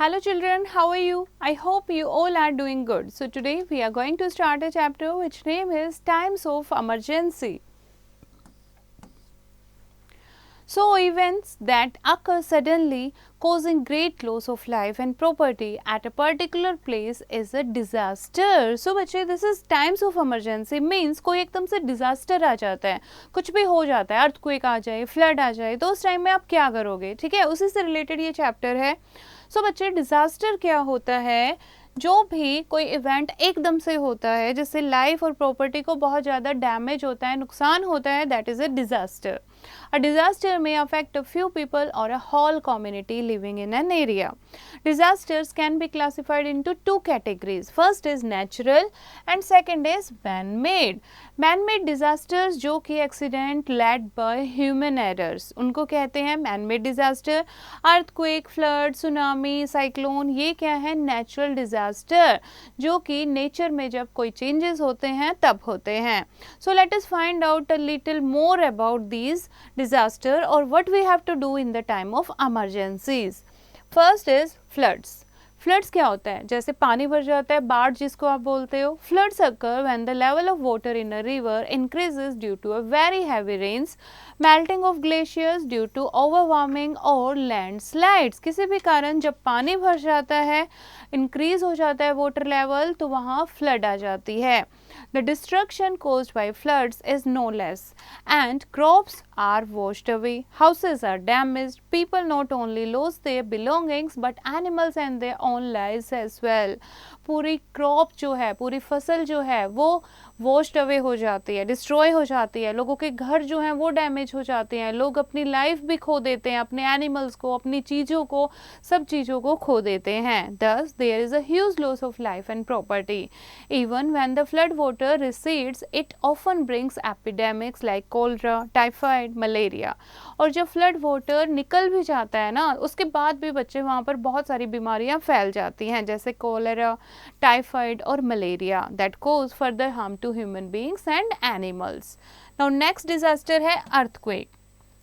Hello children, how are you? I hope you all are doing good. So today we are going to start a chapter which name is Times of Emergency. So events that occur suddenly causing great loss of life and property at a particular place is a disaster. So बच्चे this is times of emergency means कोई एकदम से disaster आ जाता है, कुछ भी हो जाता है, earthquake आ जाए, flood आ जाए, तो उस टाइम में आप क्या करोगे? ठीक है, उसी से रिलेटेड ये चैप्टर है. सो बच्चे डिजास्टर क्या होता है? जो भी कोई इवेंट एकदम से होता है जिससे लाइफ और प्रॉपर्टी को बहुत ज़्यादा डैमेज होता है, नुकसान होता है, that is a disaster. A disaster may affect a few people or a whole community living in an area. Disasters can be classified into two categories. First is natural and second is man-made. Man-made disasters जो कि accident led by human errors, उनको कहते हैं man-made disaster. Earthquake, flood, tsunami, cyclone, ये क्या है? Natural disaster, जो कि nature में जब कोई changes होते हैं तब होते हैं. So let us find out a little more about these disaster or what we have to do in the time of emergencies. First is floods. Floods क्या होता है? जैसे पानी भर जाता है, बाढ़ जिसको आप बोलते हो. Floods occur when the level of water in a river increases due to a very heavy rains, melting of glaciers due to overwarming और लैंडस्लाइड्स. किसी भी कारण जब पानी भर जाता है, इंक्रीज हो जाता है वाटर लेवल, तो वहाँ फ्लड आ जाती है. The destruction caused by floods is no less, and crops are washed away, houses are damaged, people not only lose their belongings but animals and their own lives as well. पूरी crop जो है, पूरी फसल जो है वो washed away हो जाती है, डिस्ट्रॉय हो जाती है, लोगों के घर जो हैं वो डैमेज हो जाते हैं, लोग अपनी लाइफ भी खो देते हैं, अपने एनिमल्स को, अपनी चीज़ों को, सब चीज़ों को खो देते हैं. Thus there is a huge loss of life and property. Even when the flood water recedes, it often brings epidemics like cholera, typhoid, malaria. और जब फ्लड वाटर निकल भी जाता है ना, उसके बाद भी बच्चे वहाँ पर बहुत सारी बीमारियाँ फैल जाती हैं, जैसे कोलेरा, टाइफाइड और malaria, that causes further harm to human beings and animals. Now next disaster है अर्थक्वेक.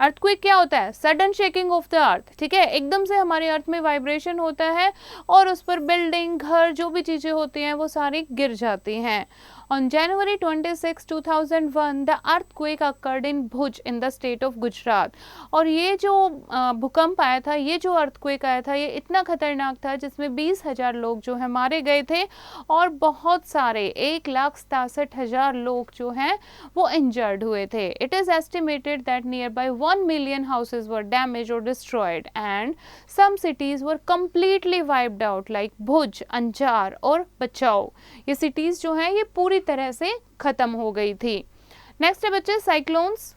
अर्थक्वेक क्या होता है? Sudden shaking of the earth. ठीक है, एकदम से हमारे अर्थ में वाइब्रेशन होता है और उस पर बिल्डिंग, घर, जो भी चीज़ें होती हैं वो सारी गिर जाती हैं. On January 26, 2001, the earthquake occurred in Bhuj in the state of Gujarat. और ये जो भूकंप आया था, ये जो अर्थक्वेक आया था, ये इतना खतरनाक था जिसमें 20,000 लोग जो हैं मारे गए थे और बहुत सारे 1,67,000 लोग जो हैं वो इंजर्ड हुए थे. It is estimated that nearby 1 million houses were damaged or destroyed and some cities were completely wiped out like Bhuj, Anjar और बचाओ. ये cities जो हैं ये पूरी तरह से खत्म हो गई थी. नेक्स्ट है बच्चे साइक्लोन्स.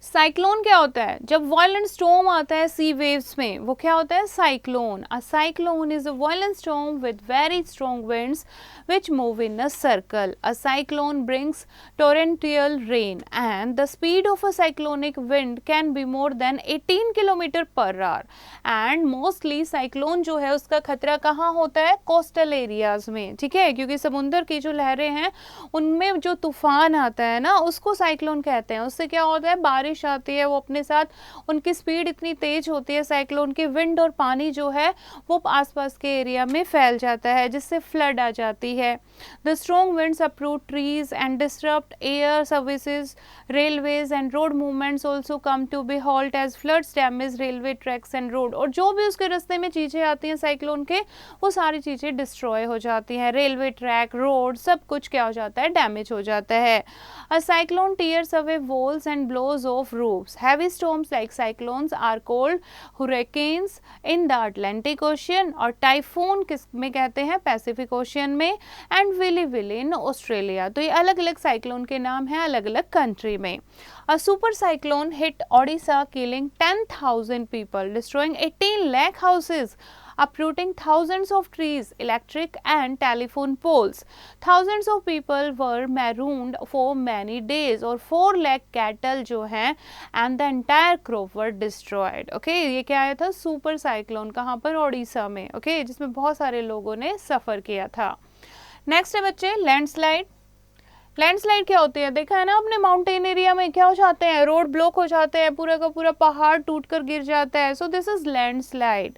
साइक्लोन क्या होता है? जब वायलेंट स्टॉर्म आता है सी वेव्स में, वो क्या होता है? Cyclone. A cyclone is a violent storm with very strong winds which move in a circle. A cyclone brings torrential rain and the speed of a cyclonic wind can be more than 18 km per hour. And mostly cyclone जो है उसका खतरा कहाँ होता है? Coastal areas में. ठीक है, क्योंकि समुद्र की जो लहरें हैं उनमें जो तूफान आता है ना, उसको साइक्लोन कहते हैं. उससे क्या होता है? बारिश आती है, वो अपने साथ उनकी स्पीड इतनी तेज होती है साइक्लोन की, विंड और पानी जो है वो आसपास के एरिया में फैल जाता है, जिससे फ्लड आ जाती है. The strong winds uproot trees and disrupt air services, railways and road movements also come to be halt as floods damage railway tracks and road. और जो भी उसके रास्ते में चीज़ें आती हैं साइक्लोन के, वो सारी चीज़ें डिस्ट्रॉय हो जाती हैं. रेलवे ट्रैक, रोड, सब कुछ क्या हो जाता है? डैमेज हो जाता है. A cyclone tears away walls and blows off roofs. Heavy storms like cyclones are called hurricanes in the Atlantic Ocean और टाइफून किस में कहते हैं? पैसिफिक ओशियन में. And willy willy in Australia. तो ये अलग अलग साइक्लोन के नाम हैं अलग अलग कंट्री में. A super cyclone hit Odisha killing 10,000 people, destroying 18 lakh houses, uprooting thousands of trees, electric and telephone poles. Thousands of people were marooned for many days और 4 lakh cattle जो हैं and the entire crop were destroyed. Okay, ये क्या आया था? Super cyclone. कहाँ पर? ओडिशा में. Okay, जिसमें बहुत सारे लोगों ने सफ़र किया था. नेक्स्ट है बच्चे लैंडस्लाइड. लैंडस्लाइड क्या होती है? देखा है ना अपने माउंटेन एरिया में क्या हो जाते हैं? रोड ब्लॉक हो जाते हैं, पूरा का पूरा पहाड़ टूट कर गिर जाता है. सो this is landslide.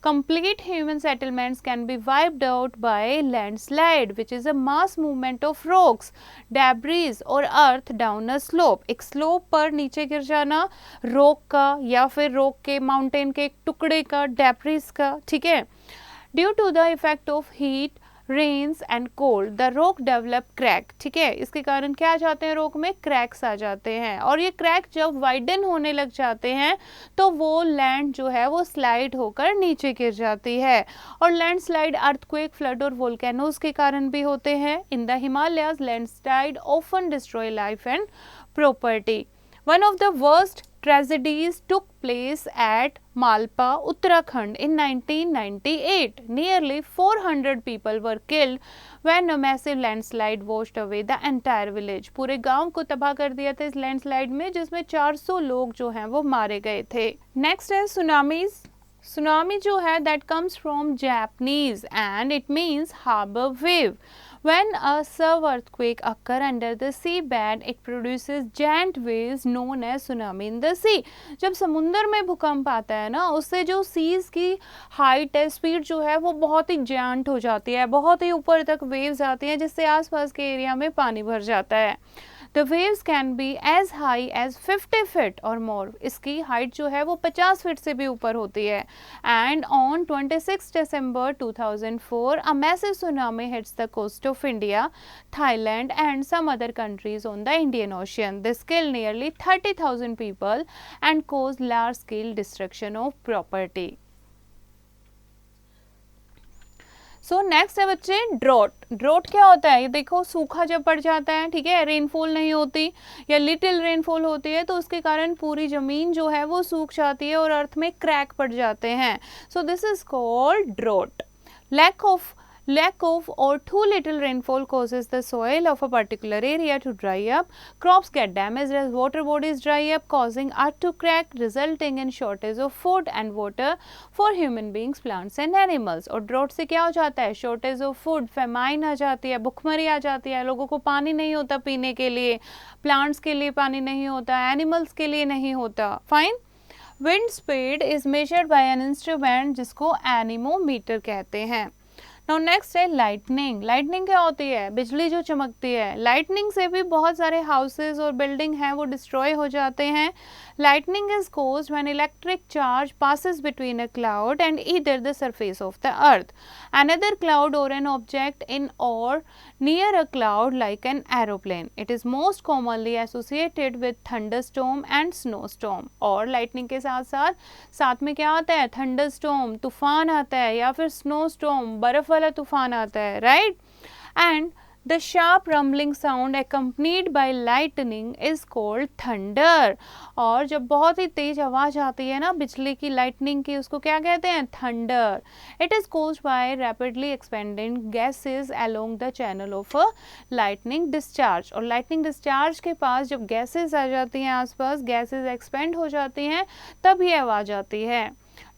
Complete human settlements can be wiped out by landslide, which is a mass movement of rocks, debris or earth down a slope. एक slope पर नीचे गिर जाना rock का या फिर rock के mountain के एक टुकड़े का debris का, ठीक है. Due to the effect of heat, rains and cold the rock develop crack. ठीक है, इसके कारण क्या आ जाते हैं, रॉक में क्रैक्स आ जाते हैं और ये क्रैक जब वाइडन होने लग जाते हैं तो वो लैंड जो है वो स्लाइड होकर नीचे गिर जाती है. और लैंडस्लाइड अर्थक्वेक, फ्लड और वोल्केनोज के कारण भी होते हैं. In the Himalayas landslide often destroy life and property. One of the worst tragedies took place at Malpa, Uttarakhand in 1998. Nearly 400 people were killed when a massive landslide washed away the entire village. पूरे गांव को तबाह कर दिया था इस landslide में, जिसमें 400 लोग जो हैं वो मारे गए थे. नेक्स्ट है सुनामीज. Tsunami जो है that comes from Japanese and it means harbor wave. When a serve earthquake occur under the seabed, it produces giant waves known as tsunami in the sea. जब समुंदर में भूकंप आता है ना, उससे जो सीज की हाइट है, स्पीड जो है वो बहुत ही जायंट हो जाती है, बहुत ही ऊपर तक वेव्स आती हैं जिससे आसपास के एरिया में पानी भर जाता है. The waves can be as high as 50 feet or more. इसकी हाइट जो है वो 50 फीट से भी ऊपर होती है. And on 26 December 2004, a massive tsunami hits the coast of India, Thailand and some other countries on the Indian Ocean. This killed nearly 30,000 people and caused large-scale destruction of property. So next है बच्चे drought. Drought क्या होता है, ये देखो सूखा जब पड़ जाता है, ठीक है, रेनफॉल नहीं होती या लिटिल रेनफॉल होती है तो उसके कारण पूरी ज़मीन जो है वो सूख जाती है और अर्थ में क्रैक पड़ जाते हैं. So this is called drought. Lack of or too little rainfall causes the soil of a particular area to dry up. Crops get damaged as water bodies dry up, causing earth to crack, resulting in shortage of food and water for human beings, plants and animals. और drought से क्या हो जाता है, shortage of food, famine आ जाती है, भुखमरी आ जाती है, लोगों को पानी नहीं होता पीने के लिए, plants के लिए पानी नहीं होता, animals के लिए नहीं होता. Fine. Wind speed is measured by an instrument जिसको एनीमोमीटर कहते हैं. नाउ नेक्स्ट है लाइटनिंग. लाइटनिंग क्या होती है, बिजली जो चमकती है. लाइटनिंग से भी बहुत सारे हाउसेज और बिल्डिंग हैं वो डिस्ट्रॉय हो जाते हैं. Lightning is caused when electric charge passes between a cloud and either the surface of the earth, another cloud or an object in or near a cloud like an aeroplane. It is most commonly associated with thunderstorm and snowstorm. और lightning के साथ साथ में क्या आता है, thunderstorm तूफान आता है या फिर स्नोस्टॉर्म बर्फ वाला तूफान आता है, right. And the sharp rumbling sound accompanied by lightning is called thunder. और जब बहुत ही तेज आवाज आती है ना बिजली की, लाइटनिंग की, उसको क्या कहते हैं, thunder. It is caused by rapidly expanding gases along the channel of a lightning discharge. और lightning discharge के पास जब gases आ जाती हैं, आसपास gases expand हो जाती हैं, तब ये आवाज आती है.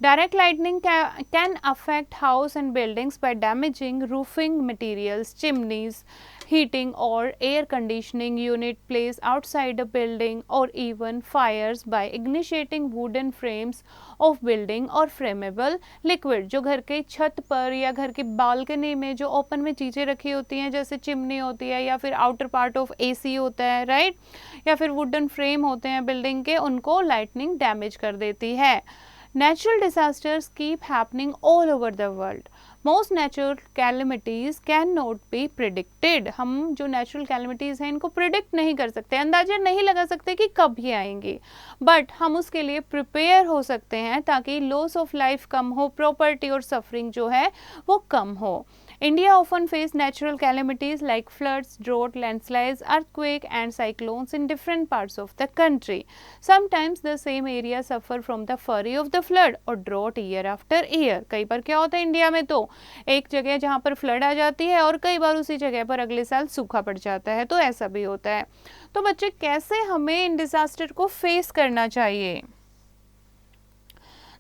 Direct lightning can affect house and buildings by damaging roofing materials, chimneys, heating or air conditioning unit placed outside a building, or even fires by igniting wooden frames of building or flammable liquid. जो घर के छत पर या घर की balcony में जो ओपन में चीज़ें रखी होती हैं, जैसे चिमनी होती है या फिर आउटर पार्ट ऑफ AC होता है, राइट, या फिर वुडन फ्रेम होते हैं बिल्डिंग के, उनको लाइटनिंग डैमेज कर देती है. Natural disasters keep happening all over the world. Most natural calamities cannot be predicted. हम जो natural calamities हैं इनको predict नहीं कर सकते, अंदाजा नहीं लगा सकते कि कब ये आएंगी, but हम उसके लिए prepare हो सकते हैं ताकि loss of life कम हो, property और suffering जो है वो कम हो. India often face natural calamities like floods, drought, landslides, earthquake and cyclones in different parts of the country. Sometimes the same area suffer from the fury of the flood or drought year after year. कई बार क्या होता है India में, तो एक जगह जहाँ पर फ्लड आ जाती है और कई बार उसी जगह पर अगले साल सूखा पड़ जाता है, तो ऐसा भी होता है. तो बच्चे कैसे हमें इन डिजास्टर को फेस करना चाहिए.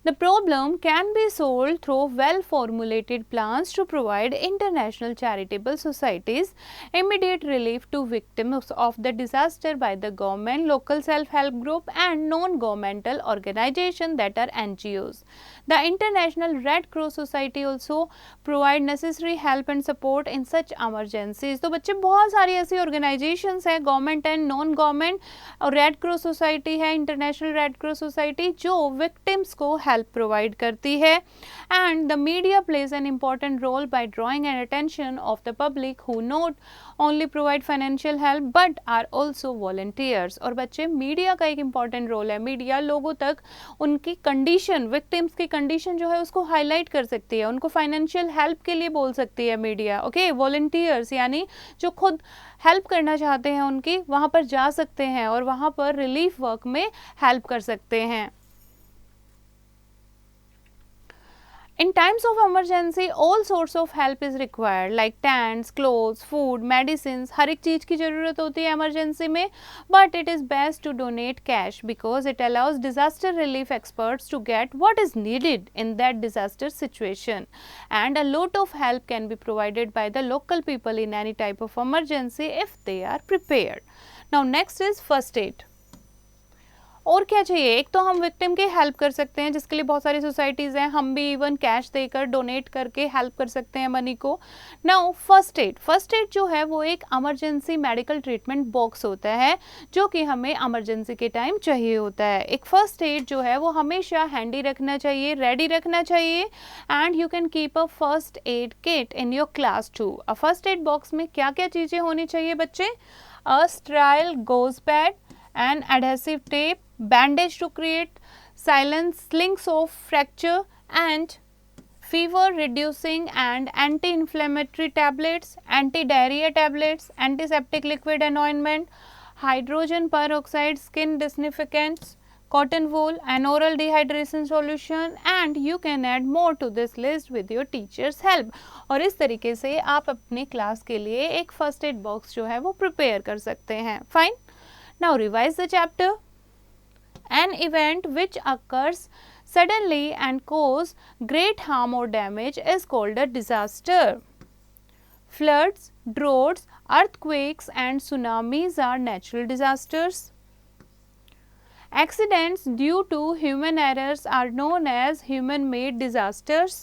The problem can be solved through well-formulated plans to provide international charitable societies immediate relief to victims of the disaster by the government, local self-help group and non-governmental organizations that are NGOs. The International Red Cross Society also provide necessary help and support in such emergencies. तो बच्चे बहुत सारी ऐसी organizations हैं government and non government और red cross society है, international red cross society जो victims को हेल्प प्रोवाइड करती है. And the media plays an important role by drawing an attention of the public who not only provide financial help but are also volunteers. और बच्चे media का एक important role है. Media लोगों तक उनकी कंडीशन, विक्टिम्स की कंडीशन जो है उसको हाईलाइट कर सकती है, उनको फाइनेंशियल हेल्प के लिए बोल सकती है मीडिया. ओके, वॉलंटियर्स यानी जो खुद हेल्प करना चाहते हैं उनकी वहाँ पर जा सकते हैं और वहाँ पर रिलीफ वर्क में हेल्प कर सकते हैं. In times of emergency, all sorts of help is required like tents, clothes, food, medicines. हर एक चीज़ की ज़रूरत होती है emergency में, but it is best to donate cash because it allows disaster relief experts to get what is needed in that disaster situation. And a lot of help can be provided by the local people in any type of emergency if they are prepared. Now next is first aid. और क्या चाहिए, एक तो हम victim की help कर सकते हैं जिसके लिए बहुत सारी सोसाइटीज़ हैं, हम भी इवन कैश देकर डोनेट करके हेल्प कर सकते हैं मनी को. नाउ फर्स्ट एड जो है वो एक इमरजेंसी मेडिकल ट्रीटमेंट बॉक्स होता है जो कि हमें इमरजेंसी के टाइम चाहिए होता है. एक फर्स्ट एड जो है वो हमेशा हैंडी रखना चाहिए, रेडी रखना चाहिए. And you can keep a first aid kit in your class too. A first aid box में क्या क्या चीज़ें होनी चाहिए बच्चे? A sterile gauze pad, an adhesive tape, bandage to create silent slings of fracture, and fever reducing and anti-inflammatory tablets, anti-diarrhea tablets, antiseptic liquid and ointment, hydrogen peroxide skin disinfectants, cotton wool, and oral dehydration solution, and you can add more to this list with your teacher's help. और इस तरीके से आप अपने class के लिए एक first aid box जो है वो प्रिपेयर कर सकते हैं. Fine. Now revise the chapter. An event which occurs suddenly and cause great harm or damage is called a disaster. Floods, droughts, earthquakes and tsunamis are natural disasters. Accidents due to human errors are known as human-made disasters.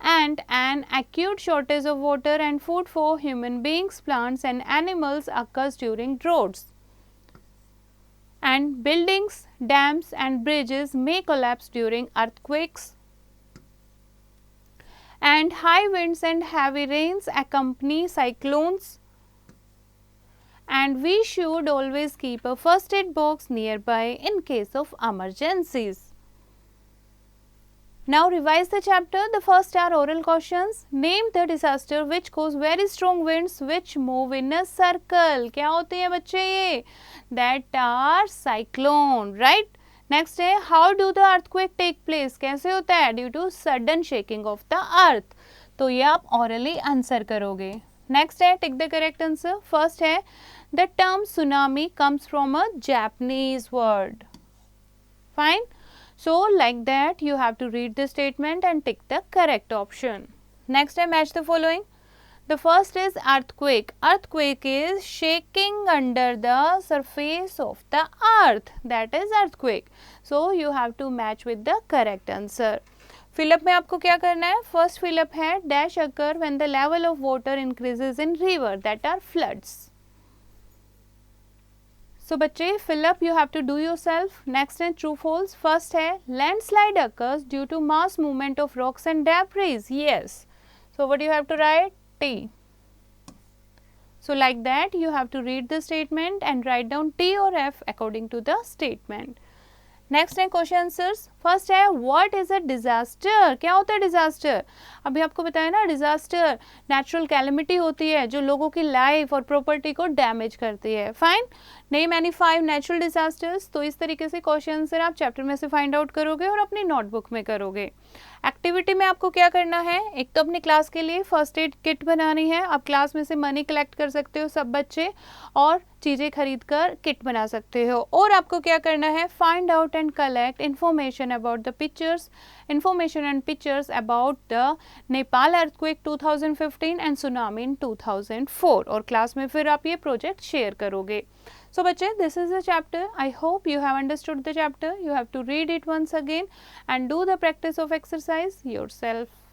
And an acute shortage of water and food for human beings, plants and animals occurs during droughts. And buildings, dams and bridges may collapse during earthquakes. And high winds and heavy rains accompany cyclones. And we should always keep a first aid box nearby in case of emergencies. Now revise the chapter. The first are oral questions. Name the disaster which cause very strong winds which move in a circle. क्या होती है बच्चे ये? That are cyclone, right? Next है how do the earthquake take place? कैसे होता है? Due to sudden shaking of the earth. तो ये आप orally answer करोगे. Next है take the correct answer. First है the term tsunami comes from a Japanese word. Fine. So like that you have to read the statement and tick the correct option. Next I match the following. The first is earthquake. Earthquake is shaking under the surface of the earth. That is earthquake. So you have to match with the correct answer. Fill up में आपको क्या करना है? First fill up है dash occur when the level of water increases in river, that are floods. So बच्चे fill up you have to do yourself. Next है true false. First है landslide occurs due to mass movement of rocks and debris. Yes. So what you have to write? T. So like that you have to read the statement and write down T or F according to the statement. Next है question answers. First है what is a disaster. क्या होता है disaster? अभी आपको बताया ना, disaster natural calamity होती है जो लोगों की लाइफ और प्रॉपर्टी को डैमेज करती है. Fine. Name any 5 natural disasters. तो इस तरीके से क्वेश्चन आंसर आप चैप्टर में से फाइंड आउट करोगे और अपनी नोटबुक में करोगे। एक्टिविटी में आपको क्या करना है, एक तो अपनी क्लास के लिए फर्स्ट एड किट बनानी है। आप क्लास में से मनी कलेक्ट कर सकते हो सब बच्चे और चीज़ें खरीद कर किट बना सकते हो। और आपको क्या करना है, find out and collect information about the pictures, information and pictures about the Nepal earthquake 2015 and tsunami in 2004। और क्लास में फिर आप ये प्रोजेक्ट शेयर करोगे। So बच्चे, this is the chapter. I hope you have understood the chapter. You have to read it once again and do the practice of exercise yourself.